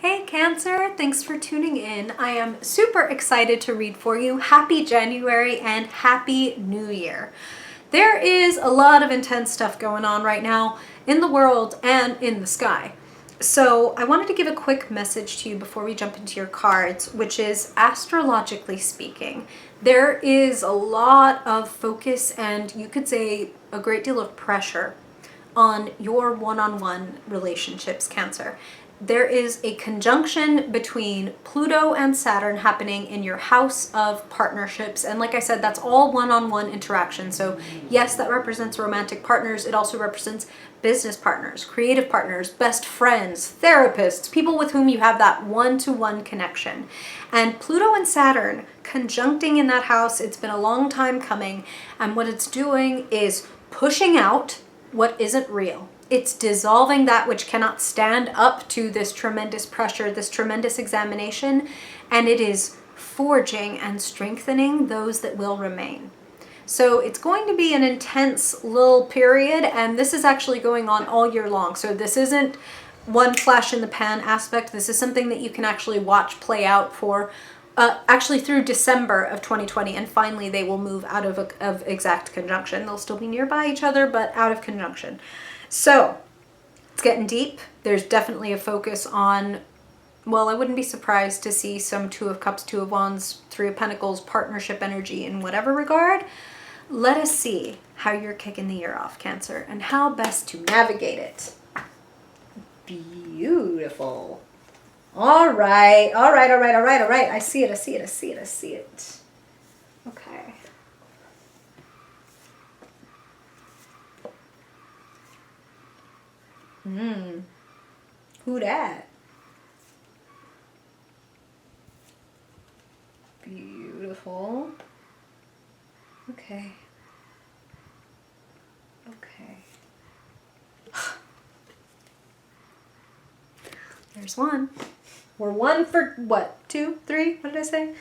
Hey Cancer, thanks for tuning in. I am super excited to read for you. Happy January and Happy New Year. There is a lot of intense stuff going on right now in the world and in the sky. So I wanted to give a quick message to you before we jump into your cards, which is astrologically speaking, there is a lot of focus and you could say a great deal of pressure on your one-on-one relationships, Cancer. There is a conjunction between Pluto and Saturn happening in your house of partnerships. And like I said, that's all one-on-one interaction. So yes, that represents romantic partners. It also represents business partners, creative partners, best friends, therapists, people with whom you have that one-to-one connection. And Pluto and Saturn conjuncting in that house, it's been a long time coming. And what it's doing is pushing out what isn't real. It's dissolving that which cannot stand up to this tremendous pressure, this tremendous examination, and it is forging and strengthening those that will remain. So it's going to be an intense little period, and this is actually going on all year long. So this isn't one flash in the pan aspect. This is something that you can actually watch play out for actually through December of 2020, and finally they will move out of exact conjunction. They'll still be nearby each other, but out of conjunction. So it's getting deep. There's definitely a focus on, well, I wouldn't be surprised to see some Two of Cups, Two of Wands, Three of Pentacles, partnership energy in whatever regard. Let us see how you're kicking the year off, Cancer, and how best to navigate it. Beautiful. All right. I see it. Okay. Who dat? Beautiful. Okay. There's one. We're one for what? 2, 3? What did I say?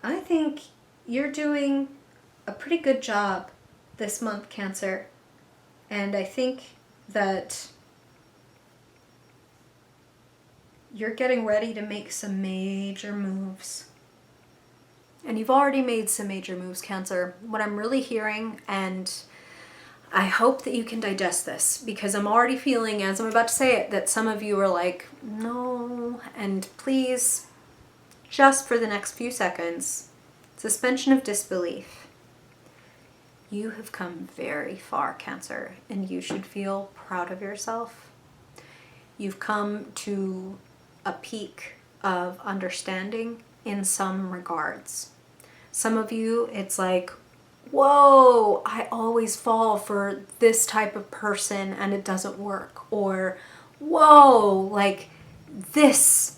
I think you're doing a pretty good job this month, Cancer. And I think that you're getting ready to make some major moves. And you've already made some major moves, Cancer. What I'm really hearing, and I hope that you can digest this, because I'm already feeling, as I'm about to say it, that some of you are like, no, and please, just for the next few seconds, suspension of disbelief. You have come very far, Cancer, and you should feel proud of yourself. You've come to a peak of understanding in some regards. Some of you, it's like, whoa, I always fall for this type of person and it doesn't work. Or, whoa, like this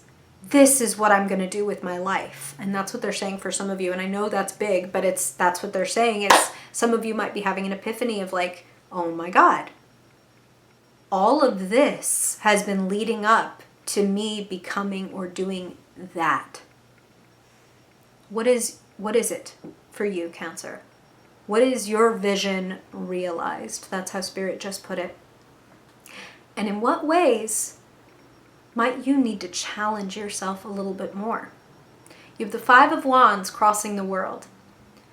is what I'm going to do with my life. And that's what they're saying for some of you. And I know that's big, but that's what they're saying. It's some of you might be having an epiphany of like, oh my God, all of this has been leading up to me becoming or doing that. What is it for you, Cancer? What is your vision realized? That's how Spirit just put it. And in what ways might you need to challenge yourself a little bit more? You have the Five of Wands crossing the world.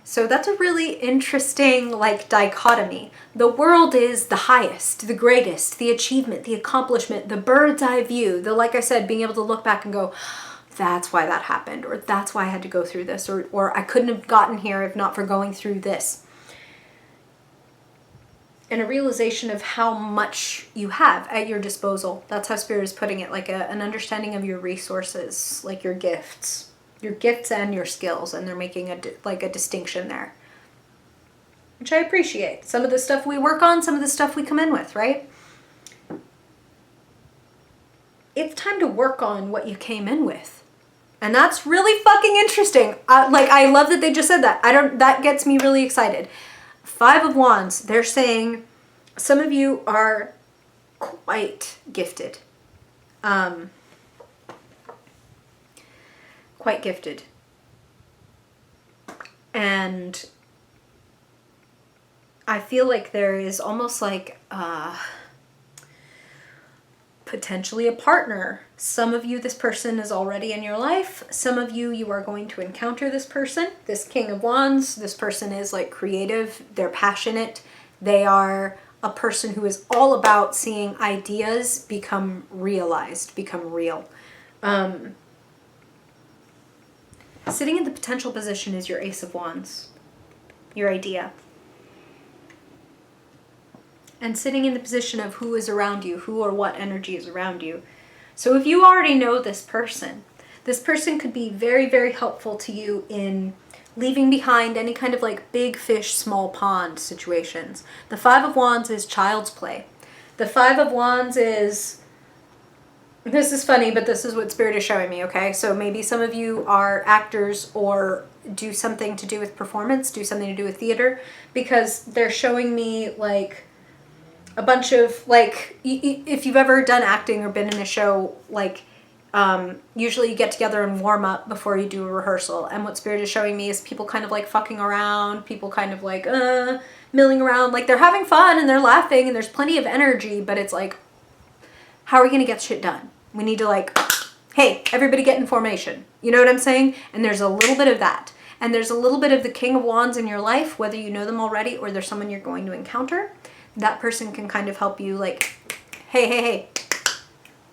So that's a really interesting dichotomy. The world is the highest, the greatest, the achievement, the accomplishment, the bird's eye view, like I said, being able to look back and go, that's why that happened, or that's why I had to go through this, or I couldn't have gotten here if not for going through this. And a realization of how much you have at your disposal. That's how Spirit is putting it, like an understanding of your resources, like your gifts and your skills, and they're making a distinction there, which I appreciate. Some of the stuff we work on, some of the stuff we come in with, right? It's time to work on what you came in with. And that's really fucking interesting. I love that they just said that. That gets me really excited. Five of Wands, they're saying some of you are quite gifted. Quite gifted. And I feel like there is almost like potentially a partner. Some of you, this person is already in your life. Some of you, you are going to encounter this person, this King of Wands. This person is like creative. They're passionate. They are a person who is all about seeing ideas become realized, become real. Sitting in the potential position is your Ace of Wands, your idea. And sitting in the position of who is around you, who or what energy is around you. So if you already know this person could be very, very helpful to you in leaving behind any kind of like big fish, small pond situations. The Five of Wands is child's play. The Five of Wands is, this is funny, but this is what Spirit is showing me, okay? So maybe some of you are actors or do something to do with performance, do something to do with theater, because they're showing me like a bunch of like, if you've ever done acting or been in a show, like usually you get together and warm up before you do a rehearsal. And what Spirit is showing me is people kind of like fucking around, people kind of like milling around, like they're having fun and they're laughing and there's plenty of energy, but it's like, how are we going to get shit done? We need to like, hey, everybody get in formation. You know what I'm saying? And there's a little bit of that. And there's a little bit of the King of Wands in your life, whether you know them already or there's someone you're going to encounter. That person can kind of help you like, hey,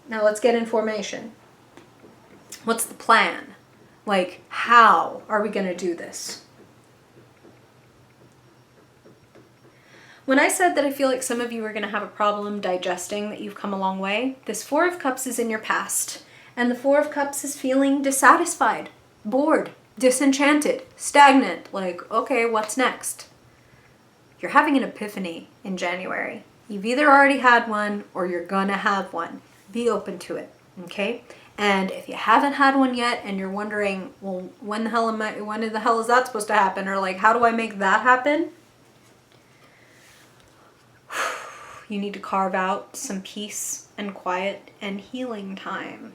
now let's get in formation. What's the plan? Like, how are we going to do this? When I said that I feel like some of you are going to have a problem digesting that you've come a long way, this Four of Cups is in your past. And the Four of Cups is feeling dissatisfied, bored, disenchanted, stagnant. Like, okay, what's next? You're having an epiphany in January. You've either already had one or you're gonna have one. Be open to it, okay? And if you haven't had one yet and you're wondering, well, when the hell is that supposed to happen? Or like, how do I make that happen? You need to carve out some peace and quiet and healing time.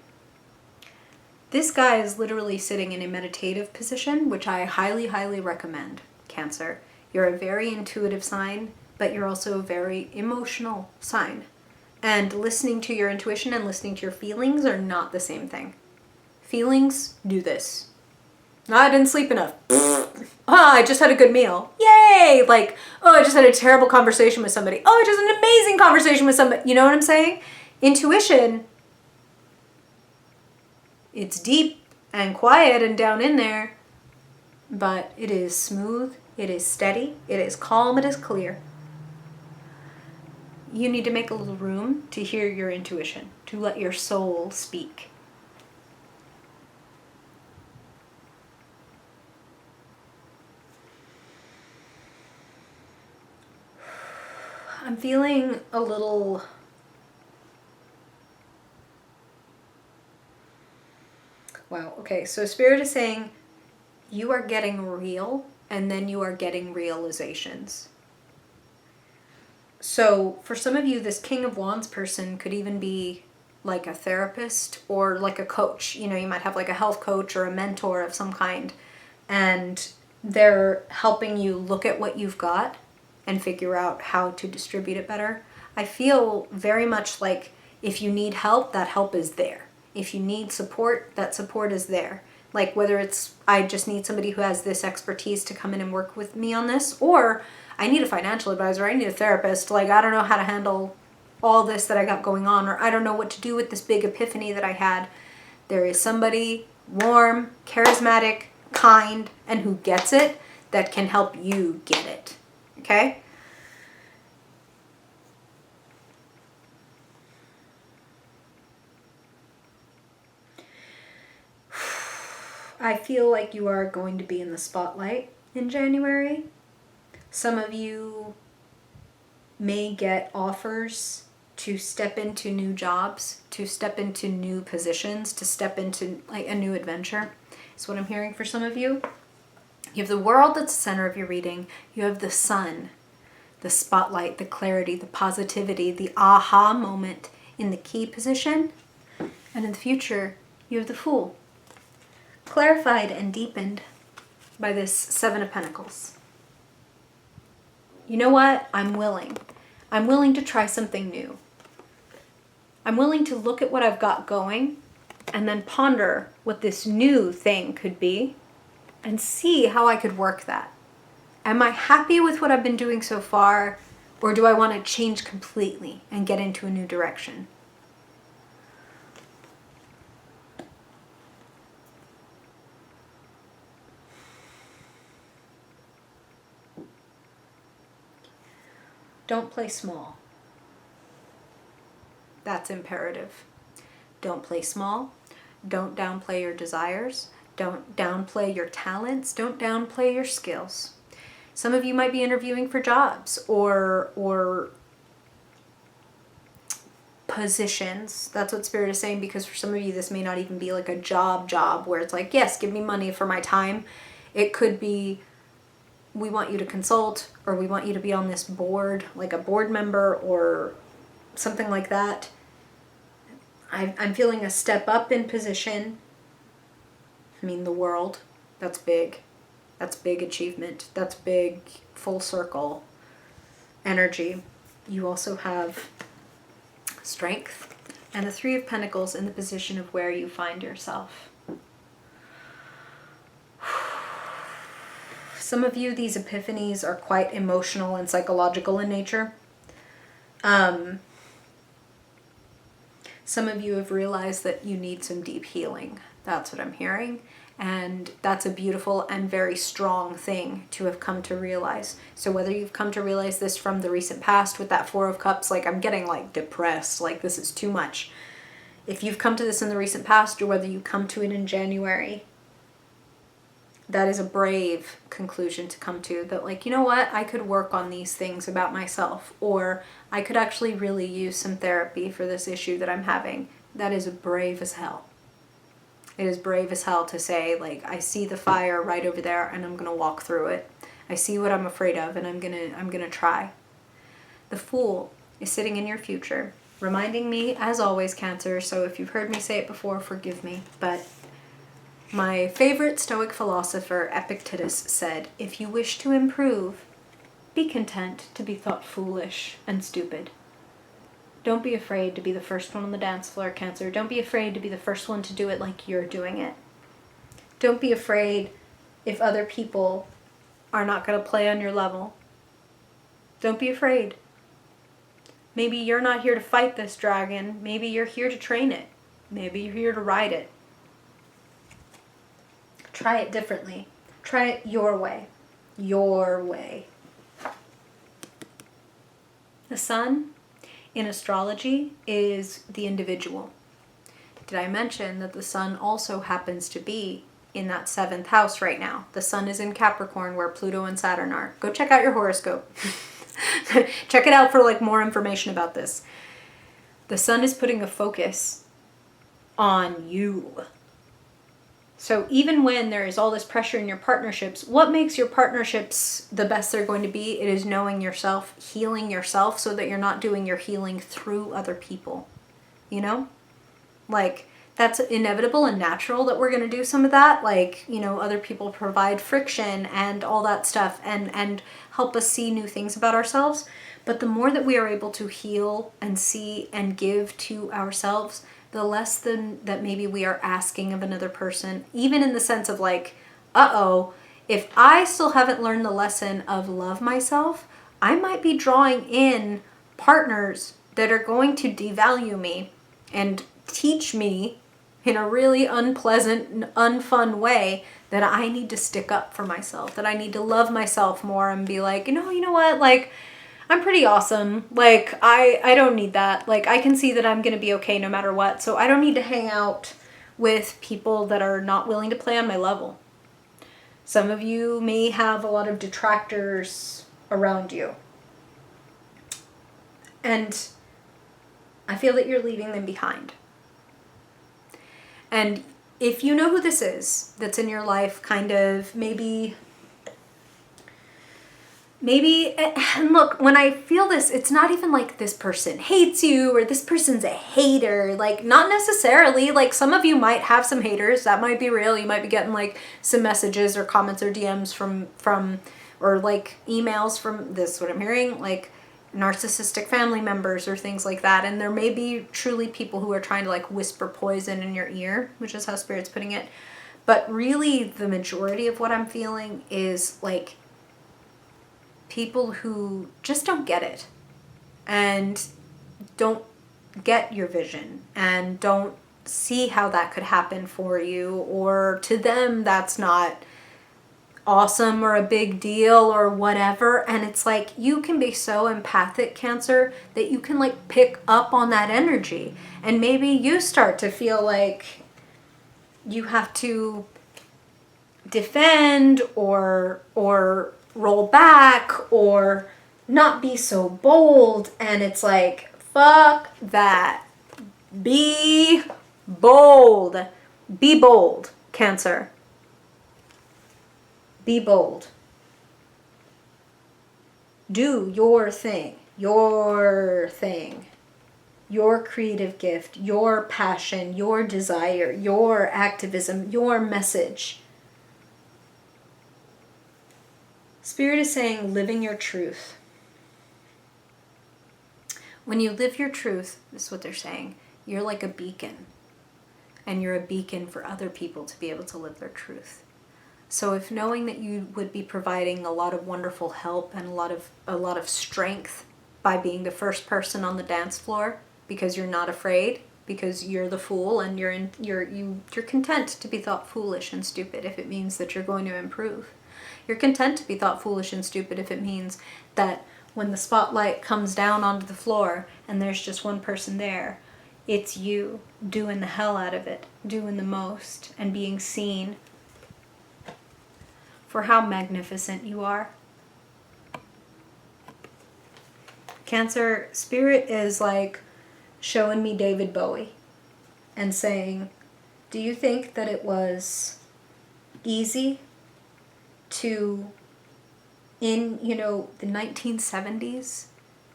This guy is literally sitting in a meditative position, which I highly, highly recommend, Cancer. You're a very intuitive sign, but you're also a very emotional sign. And listening to your intuition and listening to your feelings are not the same thing. Feelings do this. No, I didn't sleep enough. I just had a good meal. Yay! Like, oh, I just had a terrible conversation with somebody. Oh, I just had an amazing conversation with somebody. You know what I'm saying? Intuition, it's deep and quiet and down in there, but it is smooth. It is steady, it is calm, it is clear. You need to make a little room to hear your intuition, to let your soul speak. I'm feeling a little wow, okay, so Spirit is saying you are getting real. And then you are getting realizations. So for some of you, this King of Wands person could even be like a therapist or like a coach. You know, you might have like a health coach or a mentor of some kind. And they're helping you look at what you've got and figure out how to distribute it better. I feel very much like if you need help, that help is there. If you need support, that support is there. Like whether it's, I just need somebody who has this expertise to come in and work with me on this, or I need a financial advisor, I need a therapist, like I don't know how to handle all this that I got going on, or I don't know what to do with this big epiphany that I had. There is somebody warm, charismatic, kind, and who gets it that can help you get it, okay? I feel like you are going to be in the spotlight in January. Some of you may get offers to step into new jobs, to step into new positions, to step into like a new adventure. Is what I'm hearing for some of you. You have the world that's the center of your reading. You have the sun, the spotlight, the clarity, the positivity, the aha moment in the key position. And in the future, you have the Fool. Clarified and deepened by this Seven of Pentacles. you know what? I'm willing. I'm willing to try something new. I'm willing to look at what I've got going and then ponder what this new thing could be and see how I could work that. Am I happy with what I've been doing so far, or do I want to change completely and get into a new direction? Don't play small. That's imperative. Don't play small. Don't downplay your desires. Don't downplay your talents. Don't downplay your skills. Some of you might be interviewing for jobs or positions. That's what Spirit is saying, because for some of you, this may not even be like a job where it's like, yes, give me money for my time. It could be, we want you to consult, or we want you to be on this board, like a board member or something like that. I'm feeling a step up in position. I mean, the world, that's big. That's big achievement. That's big full circle energy. You also have strength and the Three of Pentacles in the position of where you find yourself. Some of you, these epiphanies are quite emotional and psychological in nature. Some of you have realized that you need some deep healing. That's what I'm hearing. And that's a beautiful and very strong thing to have come to realize. So whether you've come to realize this from the recent past with that Four of Cups, like I'm getting like depressed, like this is too much. If you've come to this in the recent past, or whether you come to it in January, that is a brave conclusion to come to, that like, you know what, I could work on these things about myself, or I could actually really use some therapy for this issue that I'm having. That is brave as hell. It is brave as hell to say, like, I see the fire right over there and I'm going to walk through it. I see what I'm afraid of and I'm going to try. The Fool is sitting in your future, reminding me, as always, Cancer, so if you've heard me say it before, forgive me, but my favorite Stoic philosopher, Epictetus, said, if you wish to improve, be content to be thought foolish and stupid. Don't be afraid to be the first one on the dance floor, Cancer. Don't be afraid to be the first one to do it like you're doing it. Don't be afraid if other people are not going to play on your level. Don't be afraid. Maybe you're not here to fight this dragon. Maybe you're here to train it. Maybe you're here to ride it. Try it differently. Try it your way. Your way. The Sun in astrology is the individual. Did I mention that the Sun also happens to be in that 7th house right now? The Sun is in Capricorn, where Pluto and Saturn are. Go check out your horoscope. Check it out for like more information about this. The Sun is putting a focus on you. So even when there is all this pressure in your partnerships, what makes your partnerships the best they're going to be? It is knowing yourself, healing yourself, so that you're not doing your healing through other people. You know? Like, that's inevitable and natural that we're going to do some of that. Like, you know, other people provide friction and all that stuff and help us see new things about ourselves. But the more that we are able to heal and see and give to ourselves, the less than that maybe we are asking of another person, even in the sense of like, if I still haven't learned the lesson of love myself, I might be drawing in partners that are going to devalue me and teach me in a really unpleasant, unfun way that I need to stick up for myself, that I need to love myself more and be like, you know what, like, I'm pretty awesome. Like, I don't need that. Like, I can see that I'm going to be okay no matter what. So I don't need to hang out with people that are not willing to play on my level. Some of you may have a lot of detractors around you. And I feel that you're leaving them behind. And if you know who this is that's in your life, kind of maybe, and look, when I feel this, it's not even like this person hates you or this person's a hater. Like, not necessarily. Like, some of you might have some haters. That might be real. You might be getting like some messages or comments or DMs from or like emails from this, what I'm hearing, like narcissistic family members or things like that. And there may be truly people who are trying to like whisper poison in your ear, which is how Spirit's putting it. But really the majority of what I'm feeling is like people who just don't get it and don't get your vision and don't see how that could happen for you, or to them that's not awesome or a big deal or whatever. And it's like you can be so empathic, Cancer, that you can like pick up on that energy, and maybe you start to feel like you have to defend or roll back or not be so bold. And it's like, fuck that. Be bold. Be bold, Cancer. Be bold. Do your thing. Your thing. Your creative gift. Your passion. Your desire. Your activism. Your message. Spirit is saying living your truth. When you live your truth, this is what they're saying, you're like a beacon. And you're a beacon for other people to be able to live their truth. So if knowing that you would be providing a lot of wonderful help and a lot of strength by being the first person on the dance floor, because you're not afraid, because you're the fool and you're content to be thought foolish and stupid if it means that you're going to improve. You're content to be thought foolish and stupid if it means that when the spotlight comes down onto the floor and there's just one person there, it's you doing the hell out of it, doing the most, and being seen for how magnificent you are. Cancer, Spirit is like showing me David Bowie and saying, do you think that it was easy to, in, the 1970s,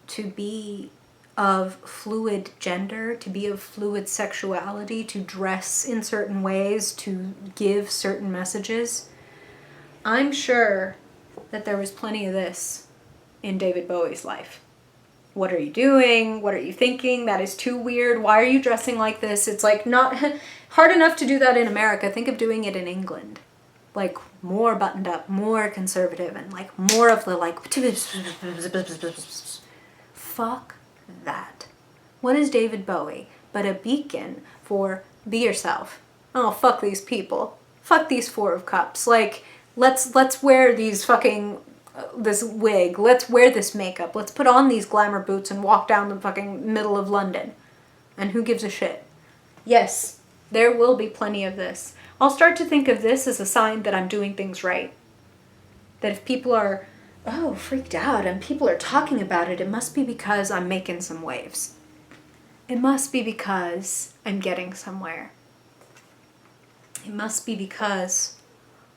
to be of fluid gender, to be of fluid sexuality, to dress in certain ways, to give certain messages? I'm sure that there was plenty of this in David Bowie's life. What are you doing? What are you thinking? That is too weird. Why are you dressing like this? It's like not hard enough to do that in America. Think of doing it in England. Like more buttoned up, more conservative, and like more of the like, fuck that. What is David Bowie but a beacon for be yourself? Oh, fuck these people. Fuck these Four of Cups. Like, let's wear these fucking, this wig. Let's wear this makeup. Let's put on these glamour boots and walk down the fucking middle of London. And who gives a shit? Yes, there will be plenty of this. I'll start to think of this as a sign that I'm doing things right. That if people are, freaked out and people are talking about it, it must be because I'm making some waves. It must be because I'm getting somewhere. It must be because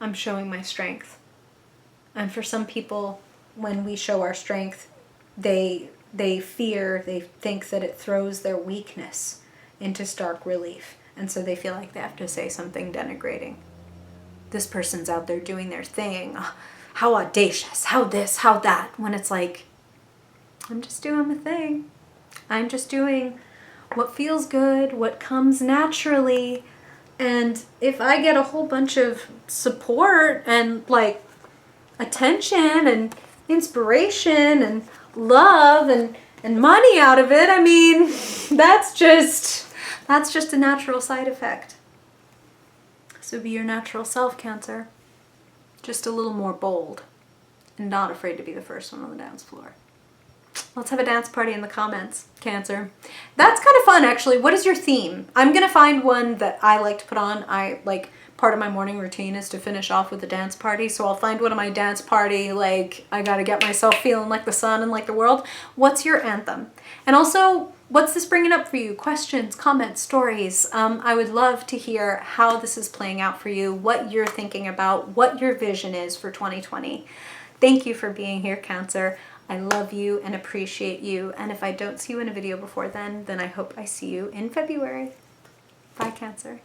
I'm showing my strength. And for some people, when we show our strength, they think that it throws their weakness into stark relief. And so they feel like they have to say something denigrating. This person's out there doing their thing. Oh, how audacious, how this, how that. When it's like, I'm just doing my thing. I'm just doing what feels good, what comes naturally. And if I get a whole bunch of support and like attention and inspiration and love and money out of it, I mean, that's just a natural side effect. So be your natural self, Cancer. Just a little more bold and not afraid to be the first one on the dance floor. Let's have a dance party in the comments, Cancer. That's kind of fun, actually. What is your theme? I'm going to find one that I like to put on. Part of my morning routine is to finish off with a dance party. So I'll find one of my dance party, like, I got to get myself feeling like the sun and like the world. What's your anthem? And also, what's this bringing up for you? Questions, comments, stories. I would love to hear how this is playing out for you, what you're thinking about, what your vision is for 2020. Thank you for being here, Cancer. I love you and appreciate you. And if I don't see you in a video before then I hope I see you in February. Bye, Cancer.